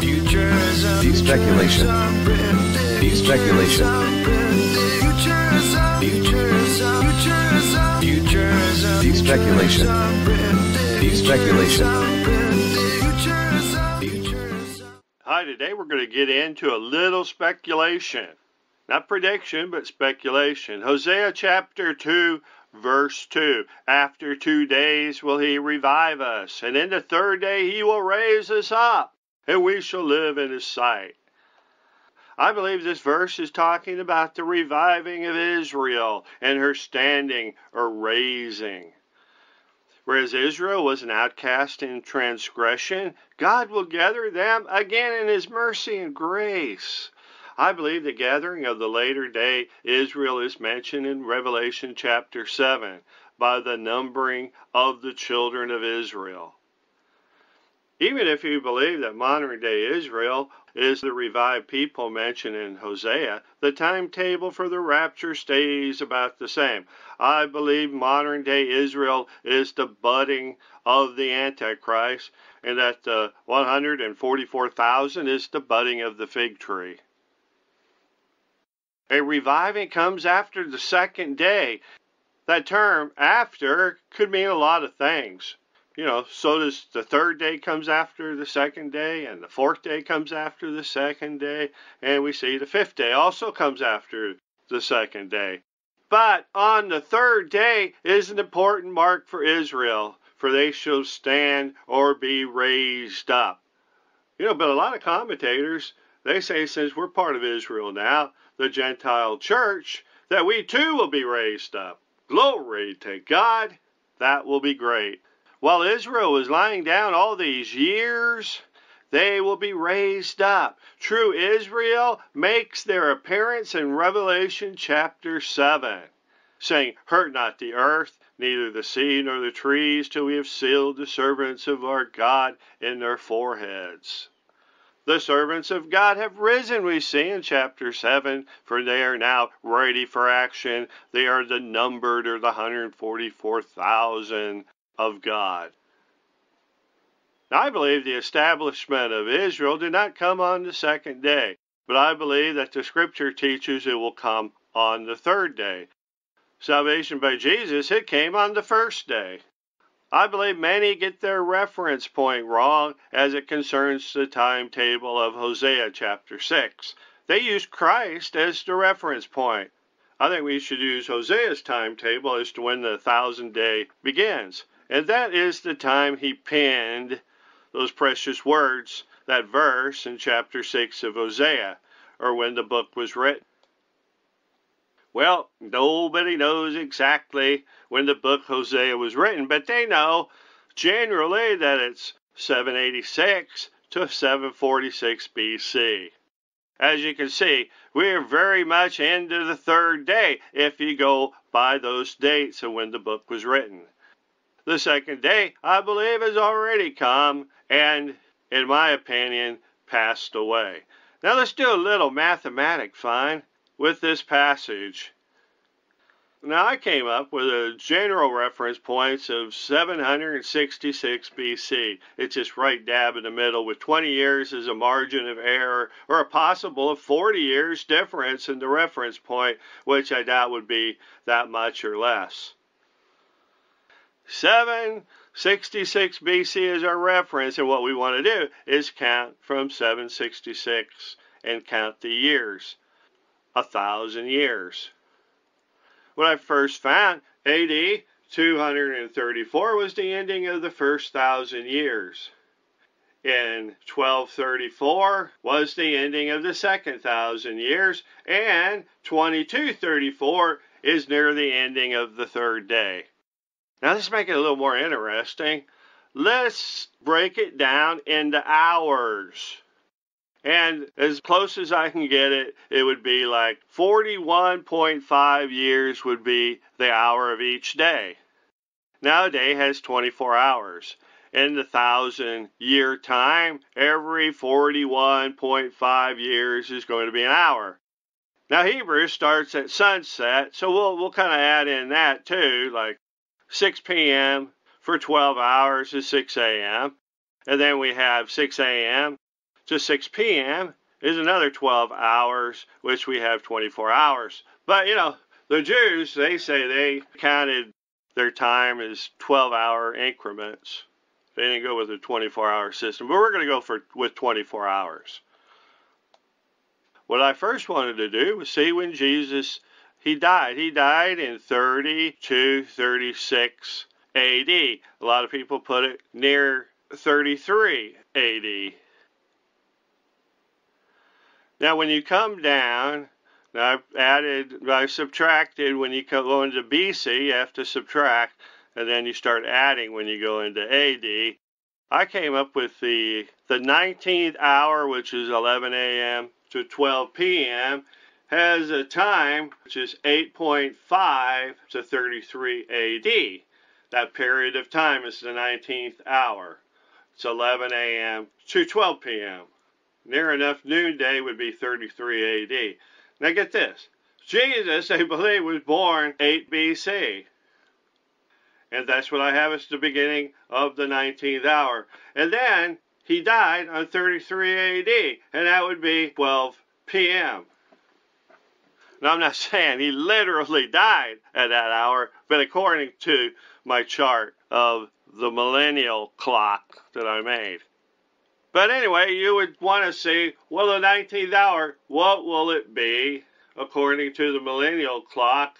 Speculation. Speculation. Speculation. Speculation. Hi, today we're going to get into a little speculation. Not prediction, but speculation. Hosea chapter 2, verse 2. After 2 days will he revive us, and in the third day he will raise us up, and we shall live in his sight. I believe this verse is talking about the reviving of Israel and her standing or raising. Whereas Israel was an outcast in transgression, God will gather them again in his mercy and grace. I believe the gathering of the later day Israel is mentioned in Revelation chapter 7 by the numbering of the children of Israel. Even if you believe that modern day Israel is the revived people mentioned in Hosea, the timetable for the rapture stays about the same. I believe modern day Israel is the budding of the Antichrist, and that the 144,000 is the budding of the fig tree. A reviving comes after the second day. That term, after, could mean a lot of things. So does the third day comes after the second day, and the fourth day comes after the second day, and we see the fifth day also comes after the second day. But on the third day is an important mark for Israel, for they shall stand or be raised up. But a lot of commentators, they say since we're part of Israel now, the Gentile church, that we too will be raised up. Glory to God. That will be great. While Israel was lying down all these years, they will be raised up. True Israel makes their appearance in Revelation chapter 7, saying, "Hurt not the earth, neither the sea nor the trees, till we have sealed the servants of our God in their foreheads." The servants of God have risen, we see in chapter 7, for they are now ready for action. They are the numbered, or the 144,000 of God. Now, I believe the establishment of Israel did not come on the second day, but I believe that the scripture teaches it will come on the third day. Salvation by Jesus, it came on the first day. I believe many get their reference point wrong as it concerns the timetable of Hosea chapter 6. They use Christ as the reference point. I think we should use Hosea's timetable as to when the 1,000-day begins. And that is the time he penned those precious words, that verse in chapter 6 of Hosea, or when the book was written. Well, nobody knows exactly when the book Hosea was written, but they know generally that it's 786 to 746 BC. As you can see, we're very much into the third day if you go by those dates of when the book was written. The second day, I believe, has already come and, in my opinion, passed away. Now let's do a little mathematics, fine, with this passage. Now I came up with a general reference points of 766 BC. It's just right dab in the middle, with 20 years as a margin of error, or a possible 40 years difference in the reference point, which I doubt would be that much or less. 766 BC is our reference, and what we want to do is count from 766 and count the years. 1,000 years. When I first found AD 234 was the ending of the first 1,000 years. In 1234 was the ending of the second 1,000 years, and 2234 is near the ending of the third day. Now let's make it a little more interesting. Let's break it down into hours. And as close as I can get it, it would be like 41.5 years would be the hour of each day. Now a day has 24 hours. In the 1,000-year time, every 41.5 years is going to be an hour. Now Hebrew starts at sunset, so we'll kind of add in that too, like 6 p.m. for 12 hours is 6 a.m. And then we have 6 a.m. to 6 p.m. is another 12 hours, which we have 24 hours. But, the Jews, they say they counted their time as 12-hour increments. They didn't go with a 24-hour system, but we're going to go with 24 hours. What I first wanted to do was see when Jesus, he died. He died in 36 AD. A lot of people put it near 33 AD. Now, when you come down, I've subtracted. When you go into BC, you have to subtract, and then you start adding when you go into AD. I came up with the 19th hour, which is 11 a.m. to 12 p.m., has a time which is 8.5 to 33 AD. That period of time is the 19th hour. It's 11 a.m. to 12 p.m. Near enough noonday would be 33 AD. Now get this. Jesus, they believe, was born 8 BC. And that's what I have as the beginning of the 19th hour. And then he died on 33 AD, and that would be 12 p.m. Now, I'm not saying he literally died at that hour, but according to my chart of the millennial clock that I made. But anyway, you would want to see, well, the 19th hour, what will it be according to the millennial clock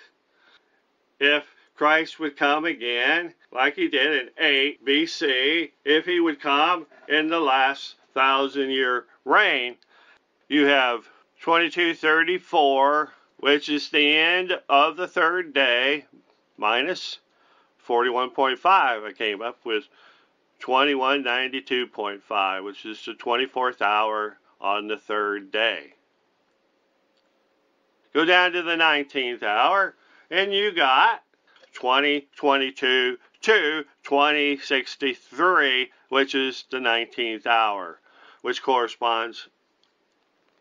if Christ would come again, like he did in 8 BC, if he would come in the last 1,000-year reign? You have 2234, which is the end of the third day, minus 41.5. I came up with 2192.5, which is the 24th hour on the third day. Go down to the 19th hour, and you got 2022 to 2063, which is the 19th hour, which corresponds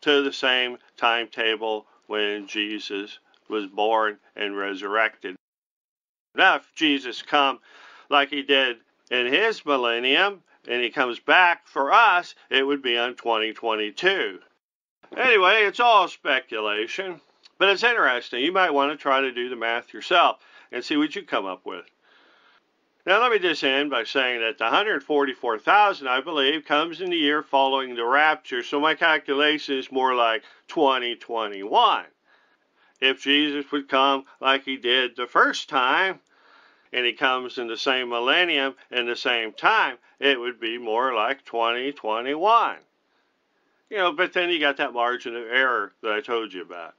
to the same timetable when Jesus was born and resurrected. Now, if Jesus come like he did in his millennium, and he comes back for us, it would be on 2022. Anyway, it's all speculation, but it's interesting. You might want to try to do the math yourself and see what you come up with. Now, let me just end by saying that the 144,000, I believe, comes in the year following the rapture, so my calculation is more like 2021. If Jesus would come like he did the first time, and he comes in the same millennium and the same time, it would be more like 2021. But then you got that margin of error that I told you about.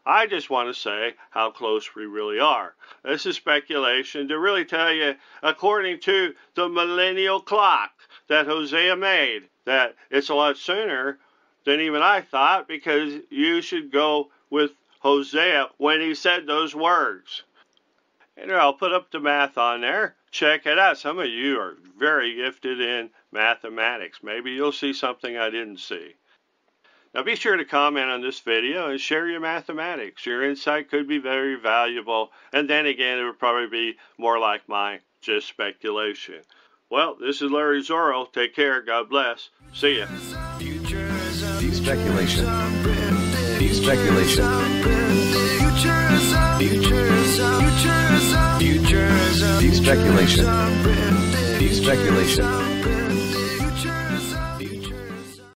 I just want to say how close we really are. This is speculation to really tell you, according to the millennial clock that Hosea made, that it's a lot sooner than even I thought, because you should go with Hosea when he said those words. And I'll put up the math on there. Check it out. Some of you are very gifted in mathematics. Maybe you'll see something I didn't see. Now be sure to comment on this video and share your mathematics. Your insight could be very valuable. And then again, it would probably be more like mine, just speculation. Well, this is Larry Zorro. Take care. God bless. See ya. Speculation. Speculation. Speculation. Speculation.